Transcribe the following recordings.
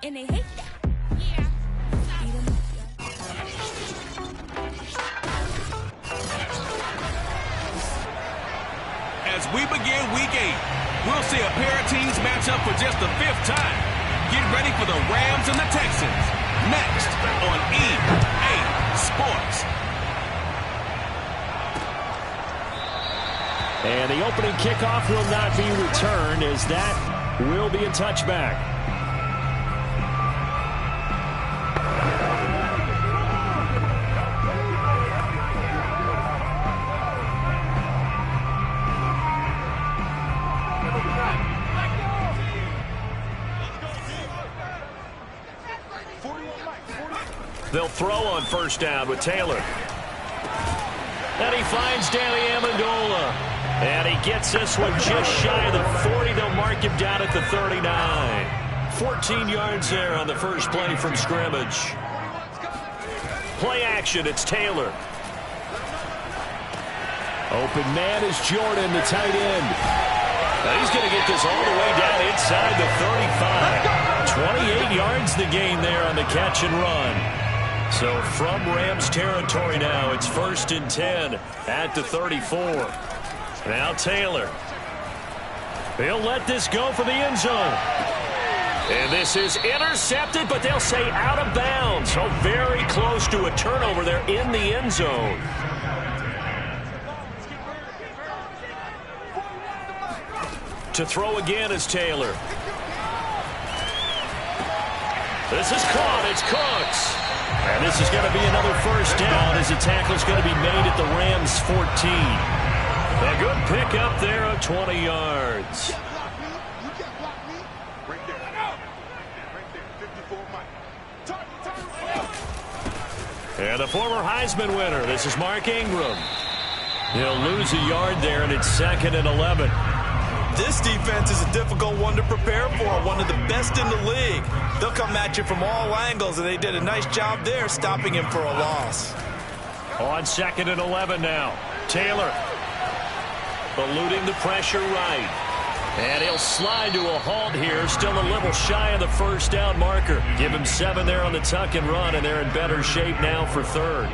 And they hate that. Yeah. As we begin week 8, we'll see a pair of teams match up for just the 5th time. Get ready for the Rams and the Texans. Next on EA Sports. And the opening kickoff will not be returned, as that will be a touchback. They'll throw on first down with Taylor. And he finds Danny Amendola. And he gets this one just shy of the 40. They'll mark him down at the 39. 14 yards there on the first play from scrimmage. Play action, it's Taylor. Open man is Jordan, the tight end. Now he's going to get this all the way down inside the 35. 28 yards the gain there on the catch and run. So from Rams territory now, it's 1st and 10 at the 34. Now Taylor. He'll let this go for the end zone. And this is intercepted, but they'll say out of bounds. So very close to a turnover there in the end zone. To throw again is Taylor. This is caught. It's Cooks. And this is going to be another first down as the tackle's going to be made at the Rams 14. A good pick up there of 20 yards. And the former Heisman winner, this is Mark Ingram. He'll lose a yard there, and it's 2nd and 11. This defense is a difficult one to prepare for, one of the best in the league. They'll come at you from all angles, and they did a nice job there stopping him for a loss. On 2nd and 11 now. Taylor eluding the pressure right. And he'll slide to a halt here, still a little shy of the first down marker. Give him 7 there on the tuck and run, and they're in better shape now for 3rd.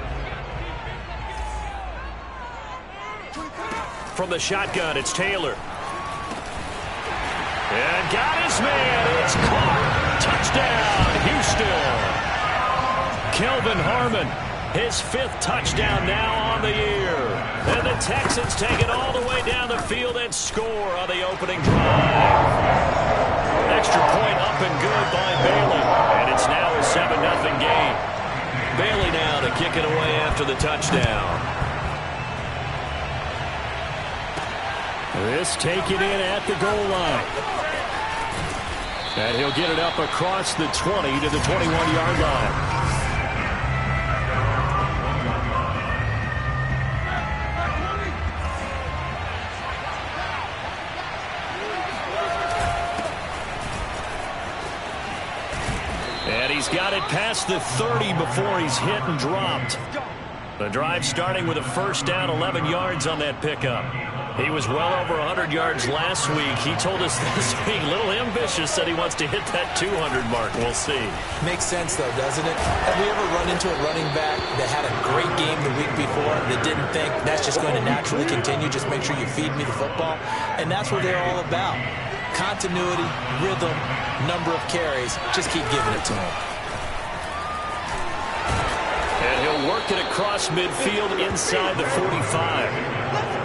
From the shotgun, it's Taylor. And got his man. It's caught. Touchdown, Houston. Kelvin Harmon, his 5th touchdown now on the year. And the Texans take it all the way down the field and score on the opening drive. Extra point up and good by Bailey. And it's now a 7-0 game. Bailey now to kick it away after the touchdown. This taken in at the goal line. And he'll get it up across the 20 to the 21-yard line. And he's got it past the 30 before he's hit and dropped. The drive starting with a first down, 11 yards on that pickup. He was well over 100 yards last week. He told us this week, a little ambitious, said he wants to hit that 200 mark. We'll see. Makes sense, though, doesn't it? Have we ever run into a running back that had a great game the week before that didn't think that's just going to naturally continue? Just make sure you feed me the football. And that's what they're all about. Continuity, rhythm, number of carries. Just keep giving it to him. And he'll work it across midfield inside the 45.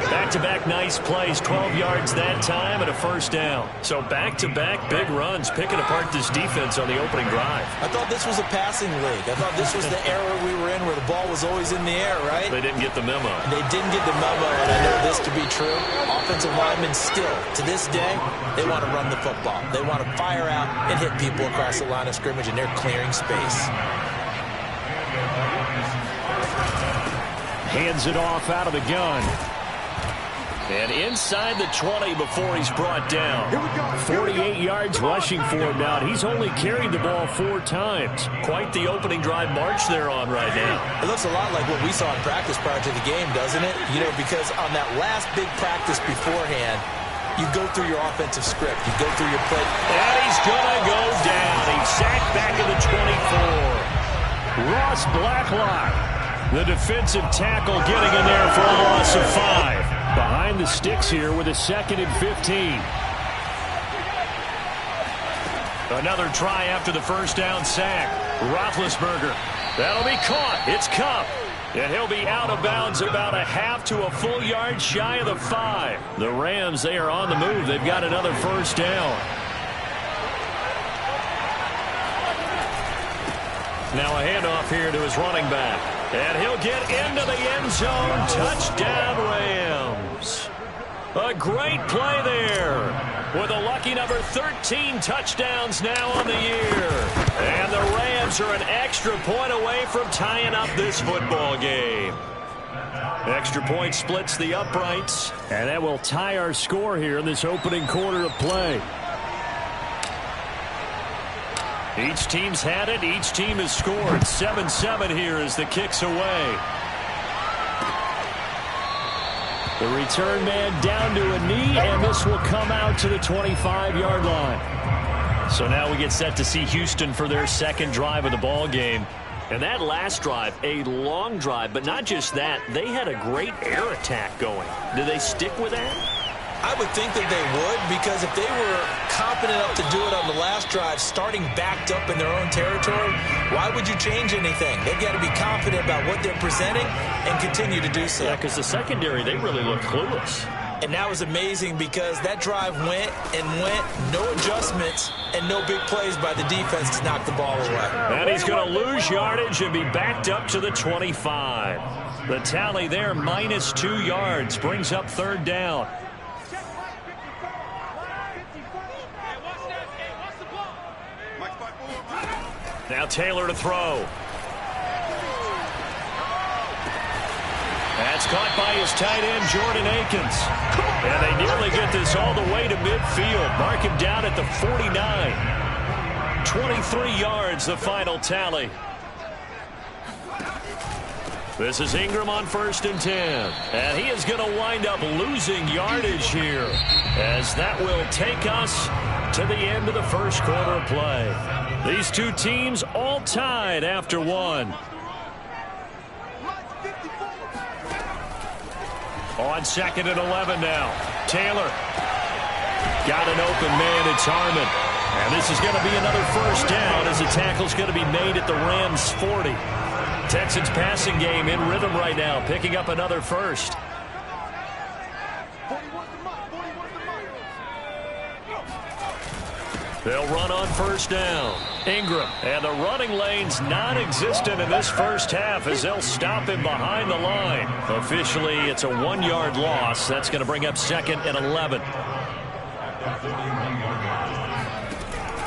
Back-to-back nice plays, 12 yards that time and a first down. So back-to-back big runs, picking apart this defense on the opening drive. I thought this was a passing league. I thought this was the era we were in where the ball was always in the air, right? They didn't get the memo. They didn't get the memo, and I know this to be true. Offensive linemen still, to this day, they want to run the football. They want to fire out and hit people across the line of scrimmage, and they're clearing space. Hands it off out of the gun. And inside the 20 before he's brought down. 48 yards rushing for him now. He's only carried the ball 4 times. Quite the opening drive march they're on right now. It looks a lot like what we saw in practice prior to the game, doesn't it? You know, because on that last big practice beforehand, you go through your offensive script. You go through your play. And he's going to go down. He's sacked back Ross Blacklock, the defensive tackle, getting in there for a loss of 5. Behind the sticks here with a 2nd and 15. Another try after the first down sack. Roethlisberger. That'll be caught. It's Kupp. And he'll be out of bounds about a half to a full yard shy of the 5. The Rams, they are on the move. They've got another first down. Now a handoff here to his running back. And he'll get into the end zone. Touchdown, Rams. A great play there. With a lucky number 13 touchdowns now on the year. And the Rams are an extra point away from tying up this football game. Extra point splits the uprights. And that will tie our score here in this opening quarter of play. Each team's had it. Each team has scored. 7-7 here as the kick's away. The return man down to a knee, and this will come out to the 25-yard line. So now we get set to see Houston for their second drive of the ball game. And that last drive, a long drive, but not just that, they had a great air attack going. Do they stick with that? I would think that they would, because if they were confident enough to do it on the last drive, starting backed up in their own territory, why would you change anything? They've got to be confident about what they're presenting and continue to do so. Yeah, because the secondary, they really look clueless. And that was amazing because that drive went and went, no adjustments, and no big plays by the defense to knock the ball away. And he's going to lose yardage and be backed up to the 25. The tally there, -2 yards, brings up 3rd down. Now Taylor to throw. That's caught by his tight end, Jordan Akins. And they nearly get this all the way to midfield. Mark him down at the 49. 23 yards, the final tally. This is Ingram on 1st and 10. And he is going to wind up losing yardage here, as that will take us to the end of the first quarter of play. These two teams all tied after 1. On 2nd and 11 now. Taylor. Got an open man. It's Harmon. And this is going to be another first down, as the tackle's going to be made at the Rams' 40. Texans passing game in rhythm right now, picking up another first. They'll run on 1st down. Ingram, and the running lane's non-existent in this first half as they'll stop him behind the line. Officially, it's a 1-yard loss. That's going to bring up 2nd and 11.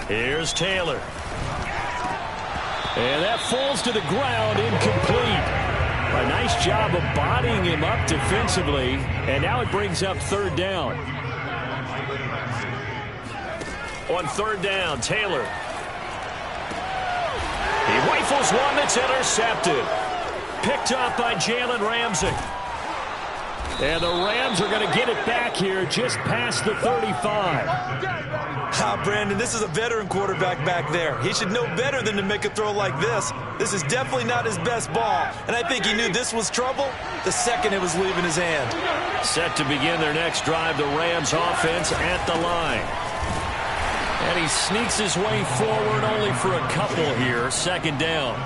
Here's Taylor. And that falls to the ground, incomplete. A nice job of bodying him up defensively, and now it brings up 3rd down. On 3rd down, Taylor. He rifles one that's intercepted. Picked up by Jalen Ramsey. And the Rams are going to get it back here just past the 35. Brandon, this is a veteran quarterback back there. He should know better than to make a throw like this. This is definitely not his best ball. And I think he knew this was trouble the second it was leaving his hand. Set to begin their next drive, the Rams offense at the line. And he sneaks his way forward only for a couple here. 2nd down.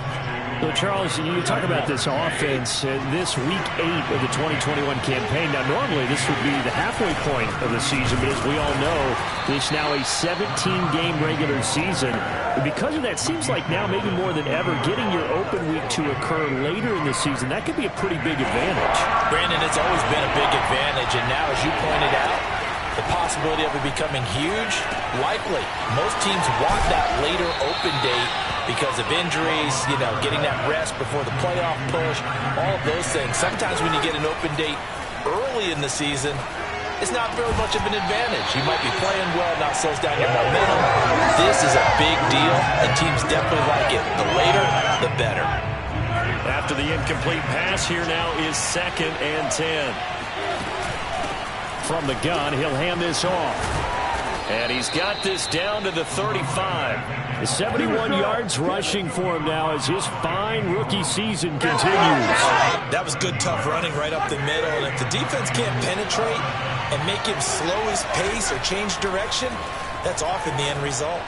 So, Charles, you talk about this offense, this Week 8 of the 2021 campaign. Now, normally this would be the halfway point of the season, but as we all know, this now a 17-game regular season. And because of that, seems like now maybe more than ever, getting your open week to occur later in the season, that could be a pretty big advantage. Brandon, it's always been a big advantage, and now, as you pointed out, the possibility of it becoming huge, likely. Most teams want that later open date because of injuries, you know, getting that rest before the playoff push, all of those things. Sometimes when you get an open date early in the season, it's not very much of an advantage. You might be playing well, not slows down your momentum. This is a big deal, and teams definitely like it. The later, the better. After the incomplete pass, here now is 2nd and 10. From the gun, he'll hand this off. And he's got this down to the 35. The 71 yards rushing for him now as his fine rookie season continues. That was good, tough running right up the middle. And if the defense can't penetrate and make him slow his pace or change direction, that's often the end result.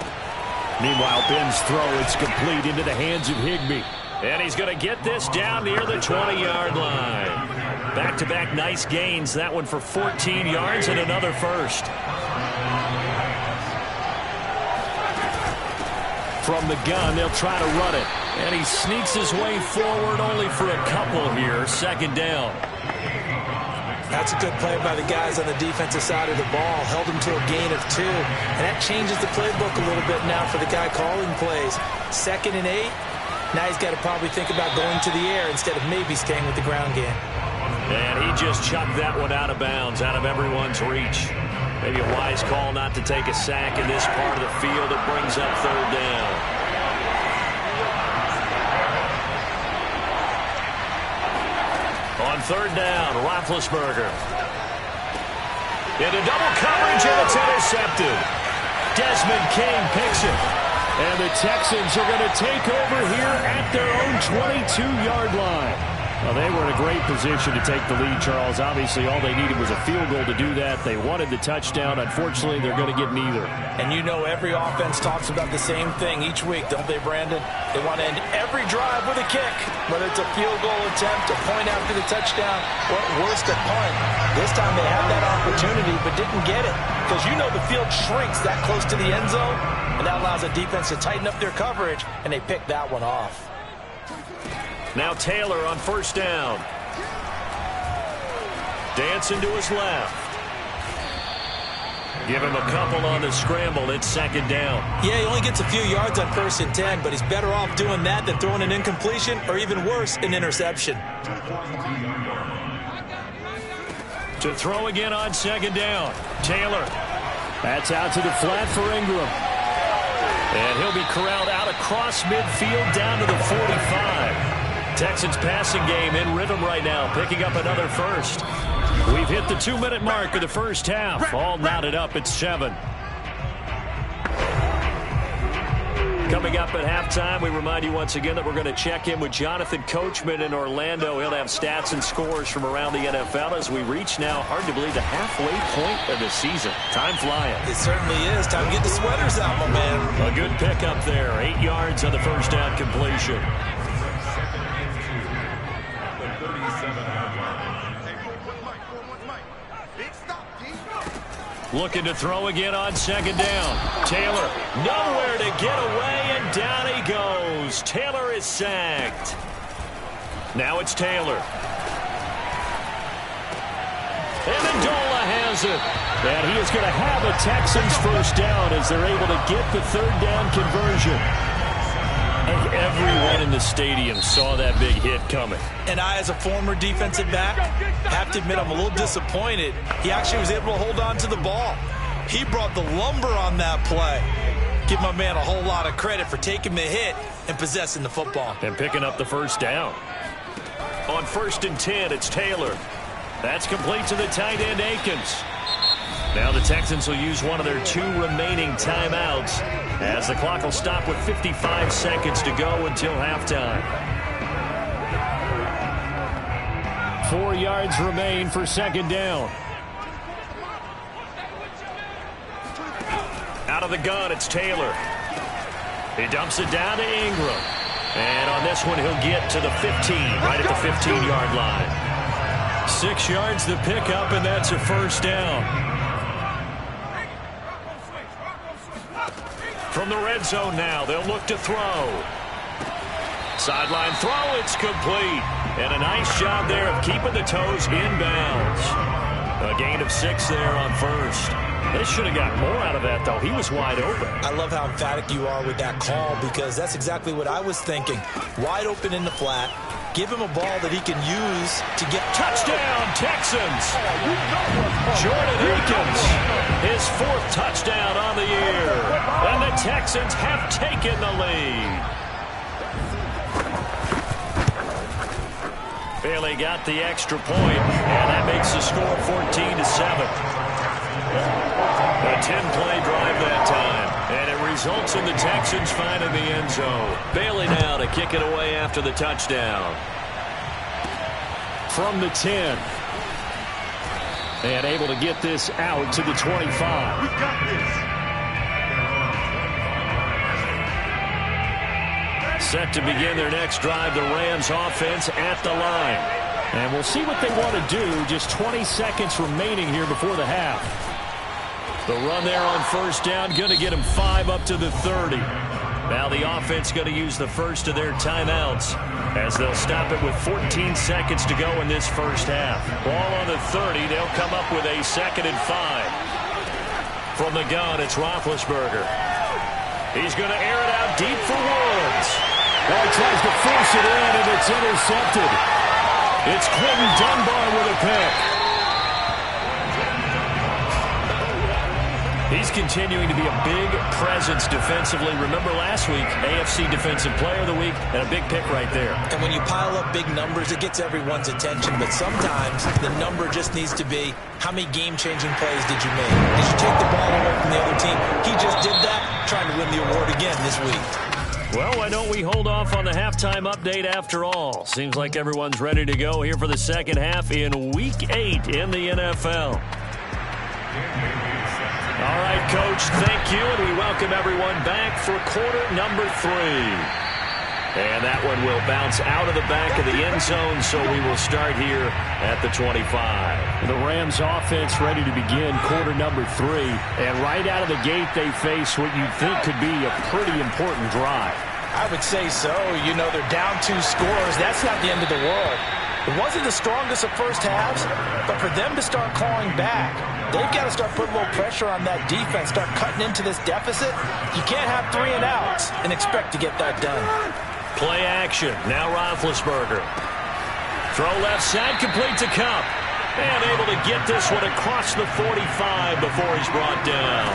Meanwhile, Ben's throw, it's complete into the hands of Higbee. And he's going to get this down near the 20-yard line. Back-to-back nice gains. That one for 14 yards and another first. From the gun, they'll try to run it. And he sneaks his way forward only for a couple here. Second down. That's a good play by the guys on the defensive side of the ball. Held him to a gain of 2. And that changes the playbook a little bit now for the guy calling plays. 2nd and 8. Now he's got to probably think about going to the air instead of maybe staying with the ground game. And he just chucked that one out of bounds, out of everyone's reach. Maybe a wise call not to take a sack in this part of the field. It brings up third down. On third down, Roethlisberger. Into double coverage, and it's intercepted. Desmond King picks it. And the Texans are going to take over here at their own 22-yard line. Well, they were in a great position to take the lead, Charles. Obviously, all they needed was a field goal to do that. They wanted the touchdown. Unfortunately, they're going to get neither. And you know every offense talks about the same thing each week, don't they, Brandon? They want to end every drive with a kick, whether it's a field goal attempt, a point after the touchdown, or at worst, a punt. This time they had that opportunity but didn't get it because you know the field shrinks that close to the end zone, and that allows the defense to tighten up their coverage, and they picked that one off. Now Taylor on first down. Dancing to his left. Give him a couple on the scramble. It's second down. Yeah, he only gets a few yards on 1st and 10, but he's better off doing that than throwing an incompletion or even worse, an interception. To throw again on second down. Taylor. That's out to the flat for Ingram. And he'll be corralled out across midfield down to the 45. Texans passing game in rhythm right now, picking up another first. We've hit the 2-minute mark of the first half. All knotted up at 7. Coming up at halftime, we remind you once again that we're going to check in with Jonathan Coachman in Orlando. He'll have stats and scores from around the NFL as we reach now, hard to believe, the halfway point of the season. Time flying. It certainly is. Time to get the sweaters out, my man. A good pickup there. 8 yards on the first down completion. Looking to throw again on second down. Taylor, nowhere to get away, and down he goes. Taylor is sacked. Now it's Taylor. Amendola has it. And he is going to have a Texans first down as they're able to get the third down conversion. Everyone in the stadium saw that big hit coming. And I, as a former defensive back, have to admit I'm a little disappointed. He actually was able to hold on to the ball. He brought the lumber on that play. Give my man a whole lot of credit for taking the hit and possessing the football. And picking up the first down. On 1st and 10, it's Taylor. That's complete to the tight end, Akins. Now the Texans will use one of their 2 remaining timeouts as the clock will stop with 55 seconds to go until halftime. 4 yards remain for second down. Out of the gun, it's Taylor. He dumps it down to Ingram. And on this one, he'll get to the 15, right at the 15-yard line. 6 yards to pick up, and that's a first down. From the red zone now, they'll look to throw. Sideline throw, it's complete. And a nice job there of keeping the toes inbounds. A gain of 6 there on first. They should have got more out of that, though. He was wide open. I love how emphatic you are with that call because that's exactly what I was thinking. Wide open in the flat. Give him a ball that he can use to get... Touchdown, Texans! Jordan Akins, his 4th touchdown on the year. And the Texans have taken the lead. Bailey got the extra point, and that makes the score 14-7. The 10-play drive that time. And it results in the Texans finding the end zone. Bailey now to kick it away after the touchdown. From the 10. And able to get this out to the 25. We got this. Set to begin their next drive, the Rams offense at the line. And we'll see what they want to do. Just 20 seconds remaining here before the half. The run there on first down, going to get them 5 up to the 30. Now the offense going to use the first of their timeouts as they'll stop it with 14 seconds to go in this first half. Ball on the 30. They'll come up with a 2nd and 5. From the gun, it's Roethlisberger. He's going to air it out deep for Woods. Well, he tries to force it in, and it's intercepted. It's Quentin Dunbar with a pick. He's continuing to be a big presence defensively. Remember last week, AFC Defensive Player of the Week, and a big pick right there. And when you pile up big numbers, it gets everyone's attention. But sometimes the number just needs to be, how many game-changing plays did you make? Did you take the ball away from the other team? He just did that, trying to win the award again this week. Well, why don't we hold off on the halftime update after all? Seems like everyone's ready to go here for the second half in Week 8 in the NFL. All right, Coach, thank you, and we welcome everyone back for quarter number 3. And that one will bounce out of the back of the end zone, so we will start here at the 25. The Rams offense ready to begin quarter number 3. And right out of the gate, they face what you'd think could be a pretty important drive. I would say so. You know, they're down 2 scores. That's not the end of the world. It wasn't the strongest of first halves, but for them to start clawing back, they've got to start putting a little pressure on that defense, start cutting into this deficit. You can't have 3 and outs and expect to get that done. Play action. Now Roethlisberger. Throw left side, complete to Kupp. And able to get this one across the 45 before he's brought down.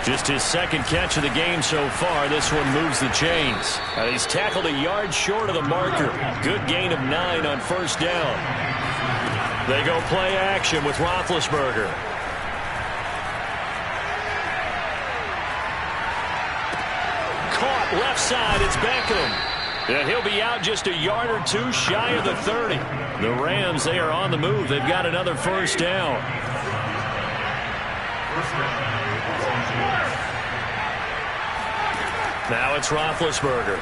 Just his 2nd catch of the game so far. This one moves the chains. He's tackled a yard short of the marker. Good gain of 9 on first down. They go play action with Roethlisberger. Caught left side. It's Beckham. And he'll be out just a yard or 2 shy of the 30. The Rams, they are on the move. They've got another first down. Now it's Roethlisberger.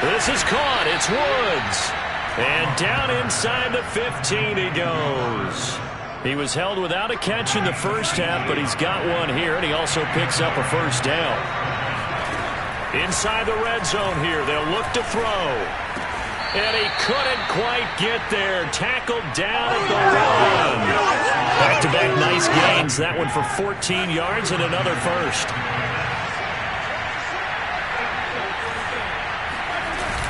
This is caught. It's Woods. And down inside the 15 he goes. He was held without a catch in the first half, but he's got one here, and he also picks up a first down. Inside the red zone here, they'll look to throw. And he couldn't quite get there. Tackled down at the run. Back-to-back nice gains. That one for 14 yards and another first.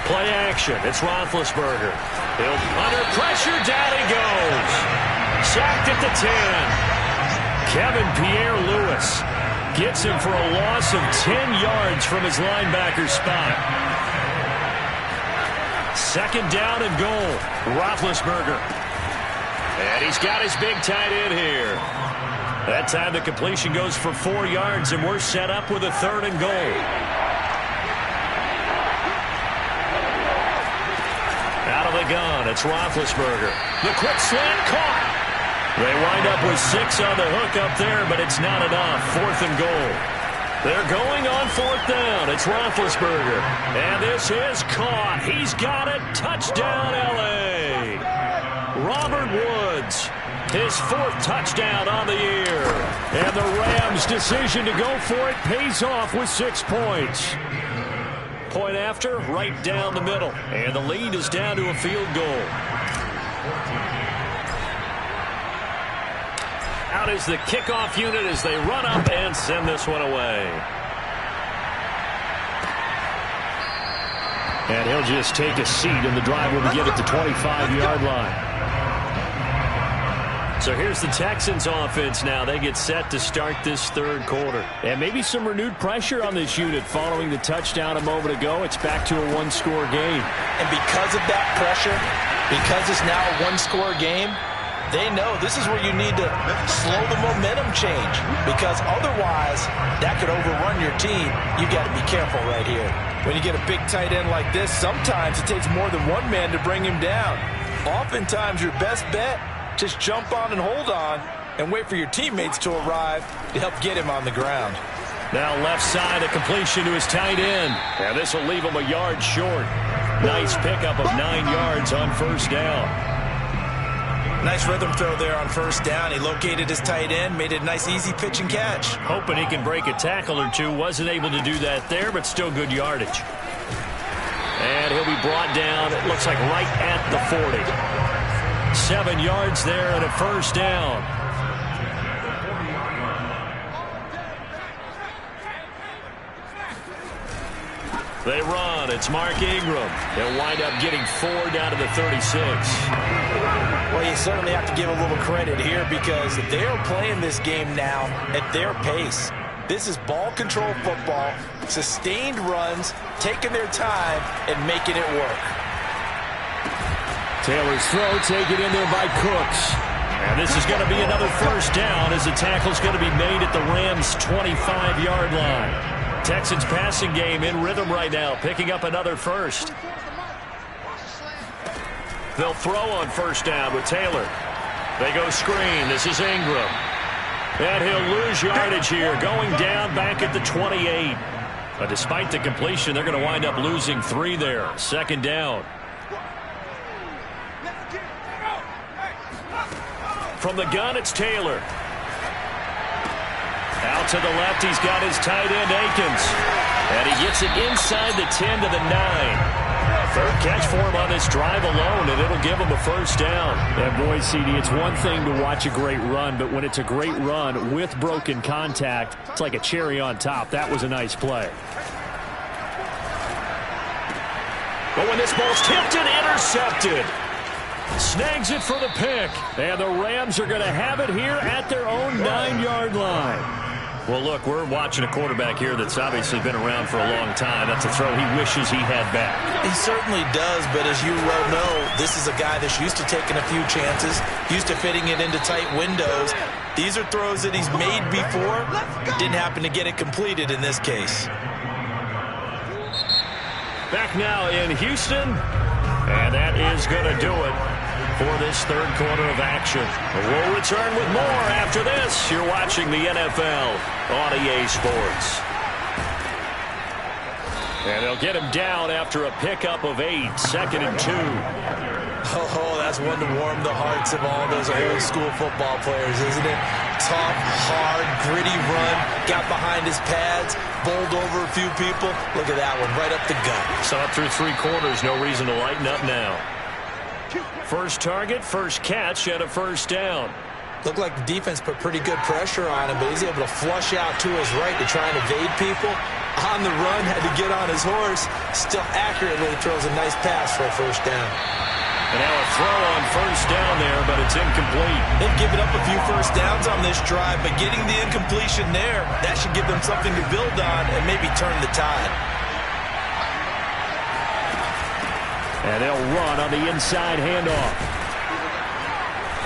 Play action. It's Roethlisberger. He'll under pressure. Down he goes. Sacked at the 10. Kevin Pierre-Louis gets him for a loss of 10 yards from his linebacker spot. 2nd down and goal. Roethlisberger. And he's got his big tight end here. That time the completion goes for 4 yards, and we're set up with a 3rd and goal. Out of the gun, it's Roethlisberger. The quick slant caught. They wind up with 6 on the hook up there, but it's not enough. 4th and goal. They're going on 4th down. It's Roethlisberger. And this is caught. He's got it. Touchdown, L.A. Robert Woods, his 4th touchdown on the year. And the Rams' decision to go for it pays off with 6 points. Point after, right down the middle. And the lead is down to a field goal. Out is the kickoff unit as they run up and send this one away. And he'll just take a seat, and the drive will begin at the 25-yard line. So here's the Texans offense now. They get set to start this 3rd quarter. And maybe some renewed pressure on this unit following the touchdown a moment ago. It's back to a 1-score game. And because of that pressure, because it's now a 1-score game, They know this is where you need to slow the momentum change, because otherwise that could overrun your team. You got to be careful right here. When you get a big tight end like this, sometimes it takes more than one man to bring him down. Oftentimes your best bet, just jump on and hold on and wait for your teammates to arrive to help get him on the ground. Now left side, a completion to his tight end. And this will leave him a yard short. Nice pickup of 9 yards on first down. Nice rhythm throw there on first down. He located his tight end, made it a nice easy pitch and catch. Hoping he can break a tackle or two. Wasn't able to do that there, but still good yardage. And he'll be brought down, it looks like right at the 40. 7 yards there and a first down. They run. It's Mark Ingram. They'll wind up getting 4 down to the 36. Well, you certainly have to give a little credit here, because they're playing this game now at their pace. This is ball control football, sustained runs, taking their time and making it work. Taylor's throw taken in there by Cooks. And this is going to be another first down, as the tackle's going to be made at the Rams' 25-yard line. Texans passing game in rhythm right now, picking up another first. They'll throw on first down with Taylor. They go screen. This is Ingram. And he'll lose yardage here, going down back at the 28. But despite the completion, they're going to wind up losing 3 there. Second down. From the gun, it's Taylor. Out to the left, he's got his tight end, Akins. And he gets it inside the 10 to the 9. Third catch for him on this drive alone, and it'll give him a first down. And boy, CD, it's one thing to watch a great run, but when it's a great run with broken contact, it's like a cherry on top. That was a nice play. But when this ball's tipped and intercepted, snags it for the pick. And the Rams are going to have it here at their own 9-yard line. Well, look, we're watching a quarterback here that's obviously been around for a long time. That's a throw he wishes he had back. He certainly does, but as you well know, this is a guy that's used to taking a few chances, used to fitting it into tight windows. These are throws that he's made before. Didn't happen to get it completed in this case. Back now in Houston, and that is going to do it for this third quarter of action. We'll return with more after this. You're watching the NFL on EA Sports. And they'll get him down after a pickup of 8, 2nd and 2. Oh, that's one to warm the hearts of all those old school football players, isn't it? Tough, hard, gritty run, got behind his pads, bowled over a few people. Look at that one, right up the gut. Saw it through 3 quarters, no reason to lighten up now. First target, first catch, and a first down. Looked like the defense put pretty good pressure on him, but he's able to flush out to his right to try and evade people. On the run, had to get on his horse. Still accurately throws a nice pass for a first down. And now a throw on first down there, but it's incomplete. They've given up a few first downs on this drive, but getting the incompletion there, that should give them something to build on and maybe turn the tide. And they'll run on the inside handoff.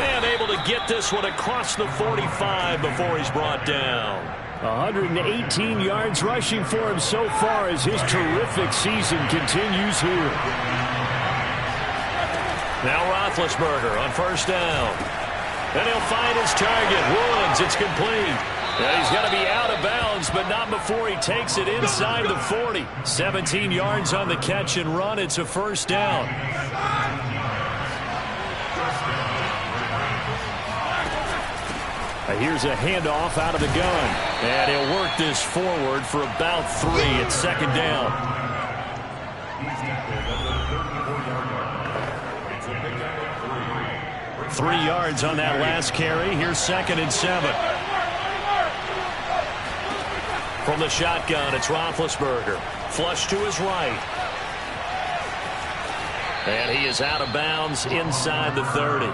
And able to get this one across the 45 before he's brought down. 118 yards rushing for him so far as his terrific season continues here. Now Roethlisberger on first down. And he'll find his target. Woods, it's complete. And he's going to be out of bounds, but not before he takes it inside the 40. 17 yards on the catch and run. It's a first down. Here's a handoff out of the gun. And he'll work this forward for about 3. It's second down. Three yards on that last carry. Here's 2nd and 7. From the shotgun, it's Roethlisberger. Flush to his right. And he is out of bounds inside the 30.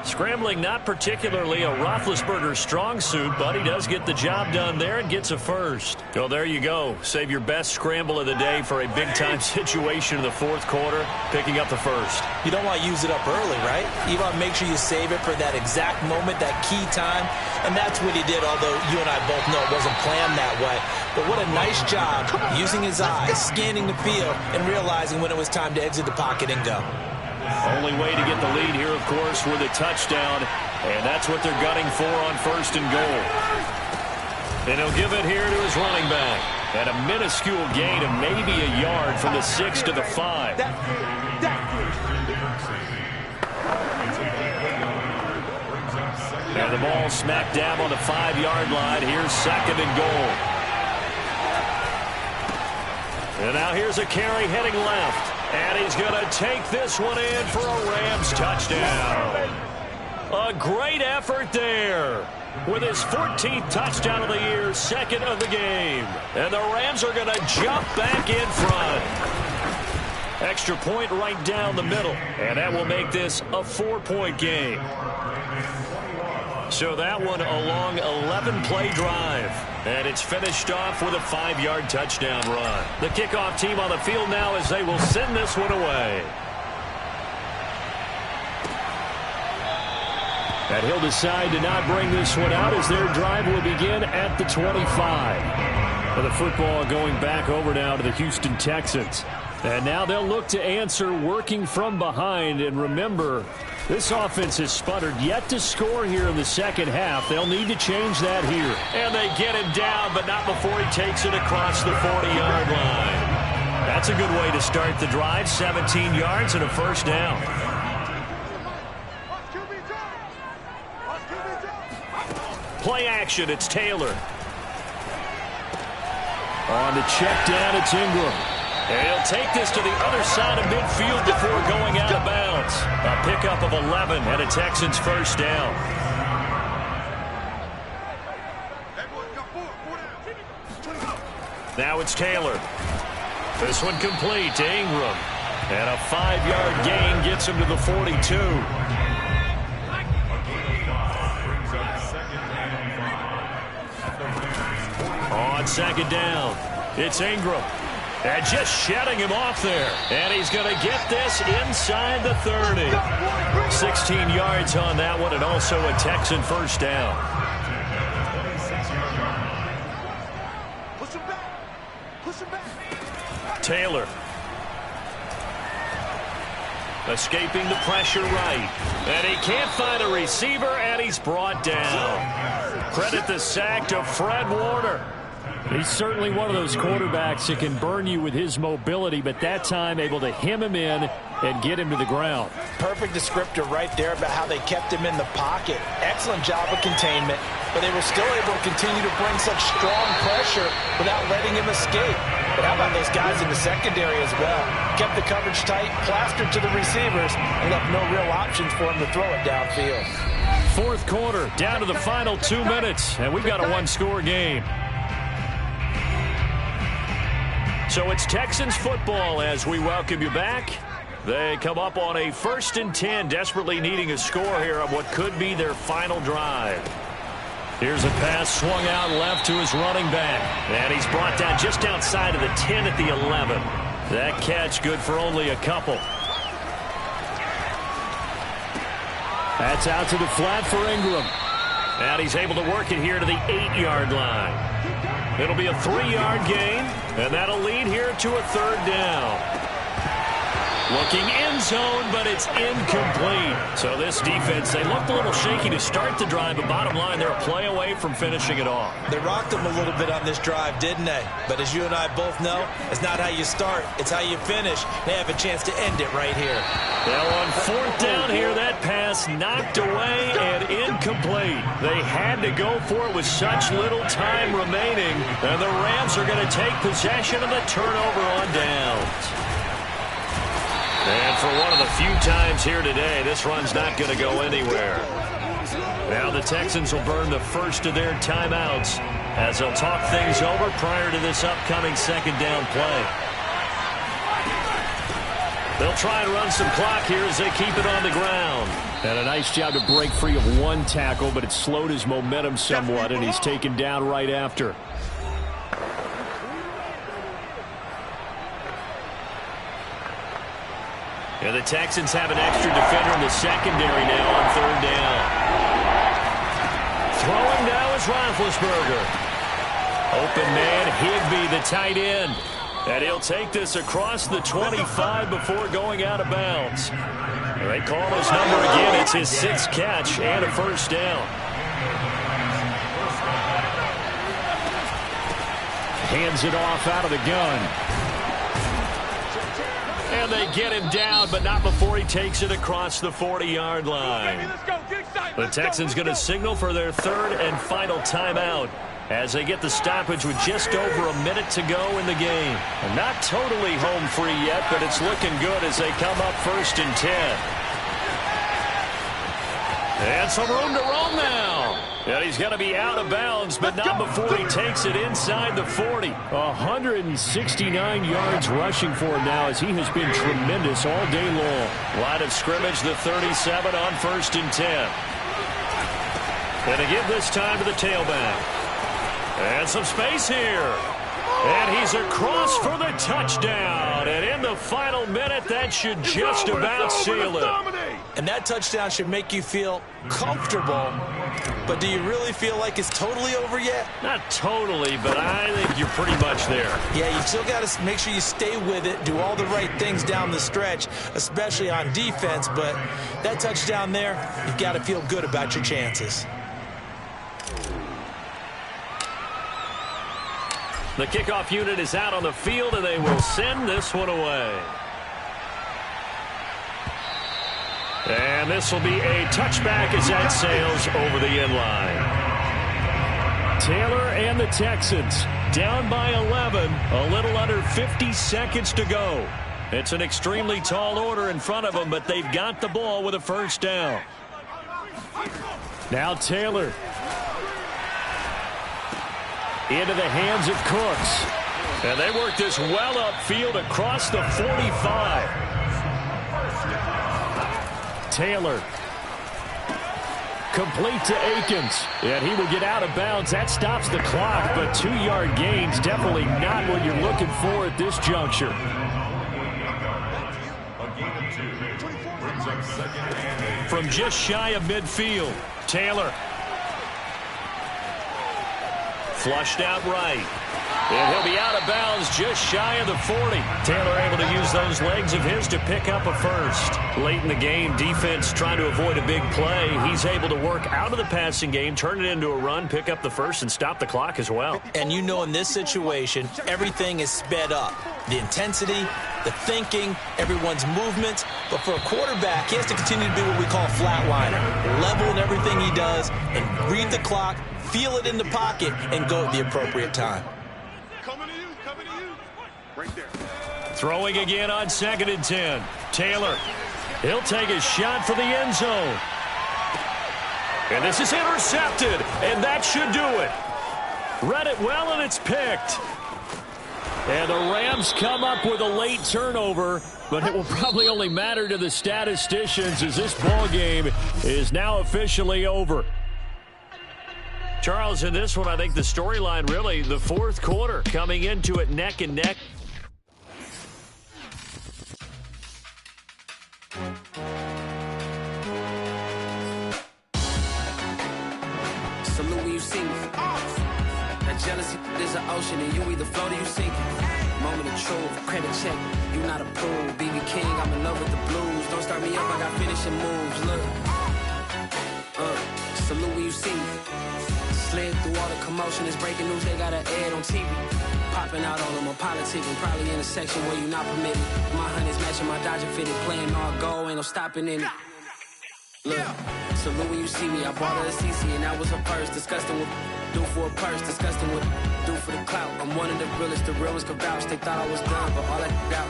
Scrambling, not particularly a Roethlisberger strong suit, but he does get the job done there and gets a first. So there you go. Save your best scramble of the day for a big-time situation in the fourth quarter, picking up the first. You don't want to use it up early, right? You want to make sure you save it for that exact moment, that key time, and that's what he did, although you and I both know it wasn't planned that way. But what a nice job using his eyes, scanning the field, and realizing when it was time to exit the pocket and go. Only way to get the lead here, of course, with a touchdown, and that's what they're gunning for on first and goal. And he'll give it here to his running back. And a minuscule gain of maybe a yard from the 6 to the 5. And the ball smack dab on the 5-yard line. Here's second and goal. And now here's a carry heading left. And he's going to take this one in for a Rams touchdown. A great effort there. With his 14th touchdown of the year, second of the game. And the Rams are going to jump back in front. Extra point right down the middle. And that will make this a 4-point game. So that one a long 11-play drive. And it's finished off with a 5-yard touchdown run. The kickoff team on the field now as they will send this one away. And he'll decide to not bring this one out as their drive will begin at the 25. And the football going back over now to the Houston Texans. And now they'll look to answer working from behind. And remember, this offense has sputtered yet to score here in the second half. They'll need to change that here. And they get him down, but not before he takes it across the 40-yard line. That's a good way to start the drive. 17 yards and a first down. Play action, it's Taylor. On the check down, it's Ingram. And he'll take this to the other side of midfield before going out of bounds. A pickup of 11 and a Texans first down. Now it's Taylor. This one complete to Ingram. And a 5-yard gain gets him to the 42. On second down, it's Ingram. And just shutting him off there. And he's going to get this inside the 30. 16 yards on that one, and also a Texan first down. Taylor. Escaping the pressure right. And he can't find a receiver, and he's brought down. Credit the sack to Fred Warner. He's certainly one of those quarterbacks that can burn you with his mobility, but that time able to hem him in and get him to the ground. Perfect descriptor right there about how they kept him in the pocket. Excellent job of containment, but they were still able to continue to bring such strong pressure without letting him escape. But how about those guys in the secondary as well? Kept the coverage tight, plastered to the receivers, and left no real options for him to throw it downfield. Fourth quarter, down to the final 2 minutes, and we've got a one-score game. So it's Texans football as we welcome you back. They come up on a 1st and 10, desperately needing a score here on what could be their final drive. Here's a pass swung out left to his running back. And he's brought down just outside of the 10 at the 11. That catch good for only a couple. That's out to the flat for Ingram. And he's able to work it here to the 8-yard line. It'll be a 3-yard gain, and that'll lead here to a third down. Looking end zone, but it's incomplete. So this defense, they looked a little shaky to start the drive, but bottom line, they're a play away from finishing it off. They rocked them a little bit on this drive, didn't they? But as you and I both know, it's not how you start, it's how you finish. They have a chance to end it right here. Well, on fourth down here, that pass knocked away and incomplete. They had to go for it with such little time remaining, and the Rams are going to take possession of the turnover on downs. And for one of the few times here today, this run's not going to go anywhere. Now the Texans will burn the first of their timeouts as they'll talk things over prior to this upcoming second down play. They'll try and run some clock here as they keep it on the ground. And a nice job to break free of one tackle, but it slowed his momentum somewhat, and he's taken down right after. And the Texans have an extra defender in the secondary now on third down. Throwing now is Roethlisberger. Open man, Higbee, the tight end. And he'll take this across the 25 before going out of bounds. They call his number again. It's his 6th catch and a first down. Hands it off out of the gun. And they get him down, but not before he takes it across the 40-yard line. The Texans going to signal for their 3rd and final timeout as they get the stoppage with just over a minute to go in the game. And not totally home free yet, but it's looking good as they come up 1st and 10. And some room to roam now. And he's going to be out of bounds, but not before he takes it inside the 40. 169 yards rushing for him now as he has been tremendous all day long. Line of scrimmage, the 37 on 1st and 10. And they give this time to the tailback. And some space here. And he's across for the touchdown. And in the final minute, that should just about seal it. And that touchdown should make you feel comfortable. But do you really feel like it's totally over yet? Not totally, but I think you're pretty much there. Yeah, you still got to make sure you stay with it, do all the right things down the stretch, especially on defense. But that touchdown there, you've got to feel good about your chances. The kickoff unit is out on the field, and they will send this one away. And this will be a touchback as that sails over the end line. Taylor and the Texans down by 11, a little under 50 seconds to go. It's an extremely tall order in front of them, but they've got the ball with a first down. Now Taylor. Into the hands of Cooks. And they work this well upfield across the 45. Taylor. Complete to Akins. And he will get out of bounds. That stops the clock, but 2-yard gains definitely not what you're looking for at this juncture. From just shy of midfield, Taylor. Flushed out right. And he'll be out of bounds just shy of the 40. Taylor able to use those legs of his to pick up a first. Late in the game, defense trying to avoid a big play. He's able to work out of the passing game, turn it into a run, pick up the first, and stop the clock as well. And you know in this situation, everything is sped up. The intensity, the thinking, everyone's movements. But for a quarterback, he has to continue to do what we call a flatliner. Level in everything he does and read the clock, feel it in the pocket, and go at the appropriate time. Coming to you. Right there. Throwing again on 2nd and 10. Taylor. He'll take a shot for the end zone. And this is intercepted, and that should do it. Read it well, and it's picked. And the Rams come up with a late turnover, but it will probably only matter to the statisticians as this ball game is now officially over. Charles, in this one, I think the storyline really, the 4th quarter, coming into it neck and neck. Salute when you see me. That jealousy is an ocean, and you either float or you sink it. Moment of truth, credit check, you not approved. BB King, I'm in love with the blues. Don't start me up, I got finishing moves. Look, salute when you see me. Slid through all the commotion, it's breaking news, they got an ad on TV. Popping out all of my politicking, probably in a section where you not permitted. My honey's matching my Dodger fitted, playing all goal, ain't no stopping in it. Look, salute when you see me, I bought her a CC and that was her purse. Disgusting with do for a purse, disgusting with do for the clout. I'm one of the realest, the real ones could vouch. They thought I was done, but all I got.